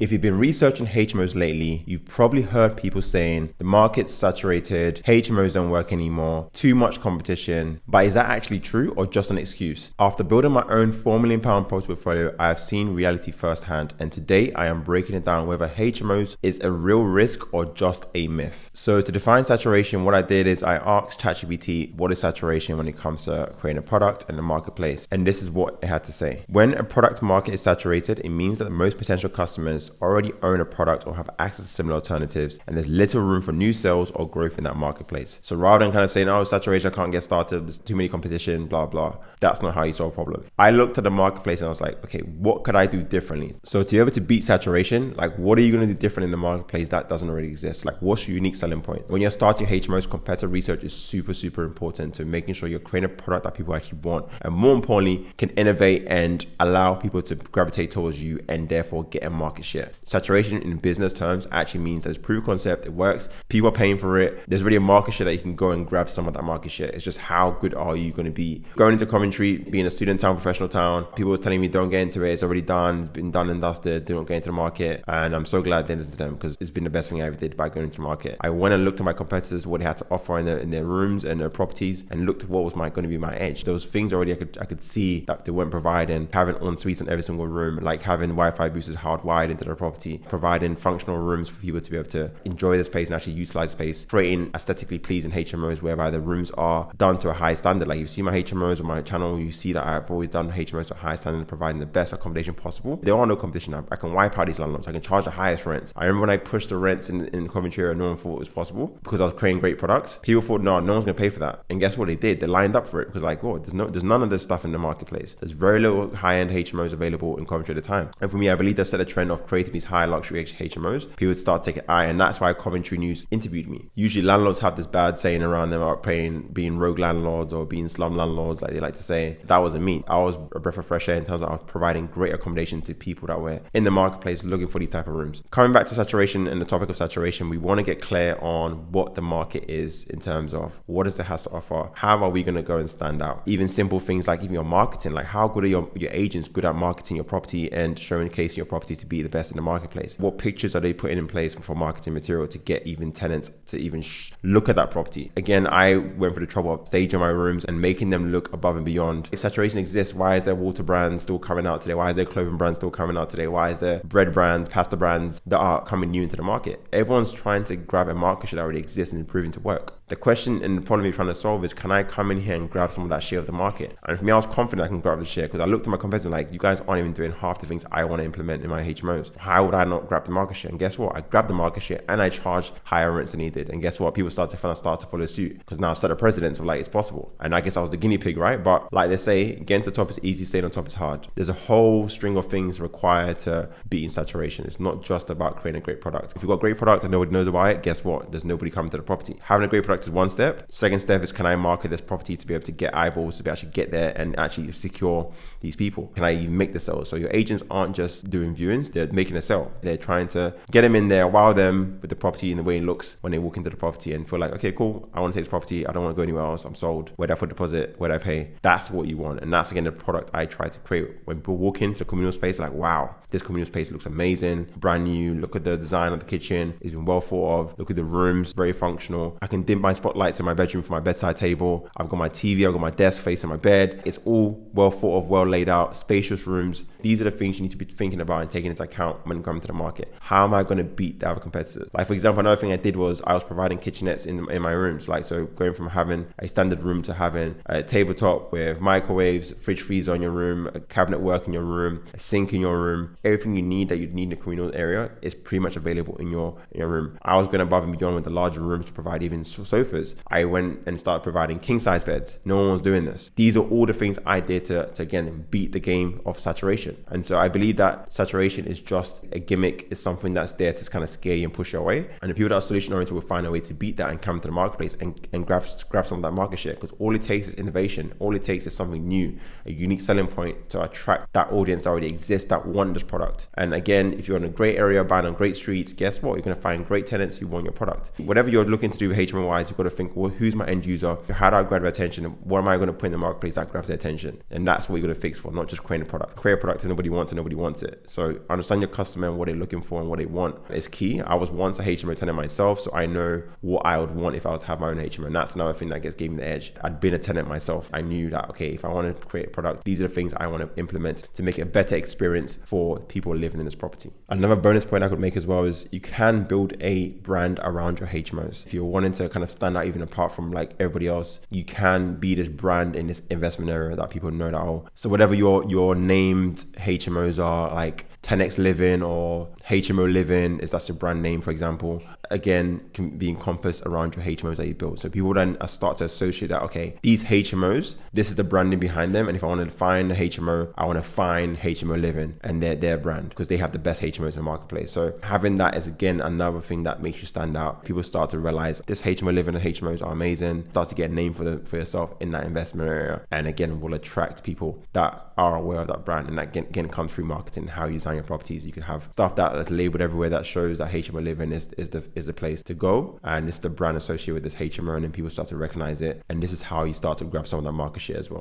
If you've been researching HMOs lately, you've probably heard people saying the market's saturated, HMOs don't work anymore, too much competition. But is that actually true or just an excuse? After building my own £4 million property portfolio, I have seen reality firsthand, and today I am breaking it down whether HMOs is a real risk or just a myth. So to define saturation, what I did is I asked ChatGPT what is saturation when it comes to creating a product and the marketplace, and this is what it had to say. When a product market is saturated, it means that most potential customers already own a product or have access to similar alternatives, and there's little room for new sales or growth in that marketplace. So rather than kind of saying, oh, saturation, I can't get started, there's too many competition, blah, blah, that's not how you solve a problem. I looked at the marketplace and I was like, okay, what could I do differently? So to be able to beat saturation, like what are you going to do different in the marketplace that doesn't already exist? Like what's your unique selling point? When you're starting HMOs, competitor research is super, super important to making sure you're creating a product that people actually want, and more importantly, can innovate and allow people to gravitate towards you and therefore get a market share. Saturation in business terms actually means there's proof of concept, it works, people are paying for it, there's really a market share that you can go and grab some of that market share. It's just how good are you going to be? Going into Coventry, being a student town, professional town, people were telling me don't get into it, it's already done, it's been done and dusted, don't get into the market, and I'm so glad they listened to them because it's been the best thing I ever did by going into the market. I went and looked at my competitors, what they had to offer in their rooms and their properties, and looked at what was going to be my edge. Those things already I could see that they weren't providing, having en-suites in every single room, like having Wi-Fi boosters hardwired into the property, providing functional rooms for people to be able to enjoy the space and actually utilize space, creating aesthetically pleasing HMOs whereby the rooms are done to a high standard. Like you see my HMOs on my channel, you see that I've always done HMOs to a high standard, providing the best accommodation possible. There are no competition. I can wipe out these landlords. I can charge the highest rents. I remember when I pushed the rents in Coventry area, no one thought it was possible because I was creating great products. People thought, no one's going to pay for that. And guess what they did? They lined up for it because like, oh, there's none of this stuff in the marketplace. There's very little high-end HMOs available in Coventry at the time. And for me, I believe that set a trend of creating these high luxury HMOs. People would start taking eye, and that's why Coventry News interviewed me. Usually landlords have this bad saying around them about being rogue landlords or being slum landlords, like they like to say. That wasn't me. I was a breath of fresh air in terms of I was providing great accommodation to people that were in the marketplace looking for these type of rooms. Coming back to saturation and the topic of saturation, we want to get clear on what the market is in terms of what does it have to offer? How are we going to go and stand out? Even simple things like even your marketing, like how good are your agents good at marketing your property and showcasing your property to be the best in the marketplace? What pictures are they putting in place for marketing material to get even tenants to even look at that property? Again, I went for the trouble of staging my rooms and making them look above and beyond. If saturation exists, why is there water brands still coming out today? Why is there clothing brands still coming out today? Why is there bread brands, pasta brands that are coming new into the market? Everyone's trying to grab a market share that already exists and proving to work. The question and the problem you're trying to solve is, can I come in here and grab some of that share of the market? And for me, I was confident I can grab the share because I looked at my competitors like, you guys aren't even doing half the things I want to implement in my HMOs. How would I not grab the market share? And guess what? I grabbed the market share and I charged higher rents than he did. And guess what? People start to follow suit because now I've set a precedence of like, it's possible. And I guess I was the guinea pig, right? But like they say, getting to the top is easy, staying on top is hard. There's a whole string of things required to beat in saturation. It's not just about creating a great product. If you've got a great product and nobody knows about it, guess what? There's nobody coming to the property. Having a great product is one step. Second step is, can I market this property to be able to get eyeballs, to be actually get there and actually secure these people? Can I even make the sale? So your agents aren't just doing viewings, they're making a sale. They're trying to get them in there, wow them with the property and the way it looks when they walk into the property and feel like, okay, cool, I want to take this property, I don't want to go anywhere else, I'm sold. Where'd I put deposit? Where'd I pay? That's what you want. And that's again the product I try to create. When people walk into the communal space, like, wow, this communal space looks amazing, brand new, look at the design of the kitchen, it's been well thought of, look at the rooms, very functional. I can dim my spotlights in my bedroom for my bedside table. I've got my TV, I've got my desk facing my bed. It's all well thought of, well laid out, spacious rooms. These are the things you need to be thinking about and taking into account when coming to the market. How am I going to beat the other competitors? Like for example, another thing I did was I was providing kitchenettes in my rooms. Like so going from having a standard room to having a tabletop with microwaves, fridge freezer in your room, a cabinet work in your room, a sink in your room. Everything you need that you'd need in a communal area is pretty much available in your room. I was going above and beyond with the larger rooms to provide even sofas. I went and started providing king size beds. No one was doing this. These are all the things I did to again beat the game of saturation. And so I believe that saturation is just a gimmick. It's something that's there to kind of scare you and push you away. And the people that are solution oriented will find a way to beat that and come to the marketplace and grab some of that market share, because all it takes is innovation. All it takes is something new, a unique selling point to attract that audience that already exists that want this product. And again, if you're in a great area, buying on great streets, guess what? You're going to find great tenants who want your product. Whatever you're looking to do HMO wise, you've got to think, well, who's my end user? How do I grab their attention? What am I going to put in the marketplace that grabs their attention? And that's what you're going to fix for, not just create a product. Create a product that nobody wants and nobody wants it. So understand your customer and what they're looking for and what they want is key. I was once a HMO tenant myself, so I know what I would want if I was to have my own HMO. And that's another thing that gave me the edge. I'd been a tenant myself. I knew that, okay, if I want to create a product, these are the things I want to implement to make it a better experience for people living in this property. Another bonus point I could make as well is you can build a brand around your HMOs. If you're wanting to kind of stand out even apart from like everybody else, you can be this brand in this investment area that people know that, oh, so whatever your named HMOs are, like 10x Living or HMO Living, is that's a brand name, for example, again, can be encompassed around your HMOs that you build. So people then start to associate that, okay, these HMOs, this is the branding behind them. And if I want to find a HMO, I want to find HMO Living and their brand, because they have the best HMOs in the marketplace. So having that is, again, another thing that makes you stand out. People start to realize this HMO Living and HMOs are amazing. Start to get a name for yourself in that investment area. And again, will attract people that are aware of that brand. And that again comes through marketing, how you design your properties. You can have stuff that's labeled everywhere that shows that HMO Living is the place to go, and it's the brand associated with this HMO, and then people start to recognize it. And this is how you start to grab some of that market share as well.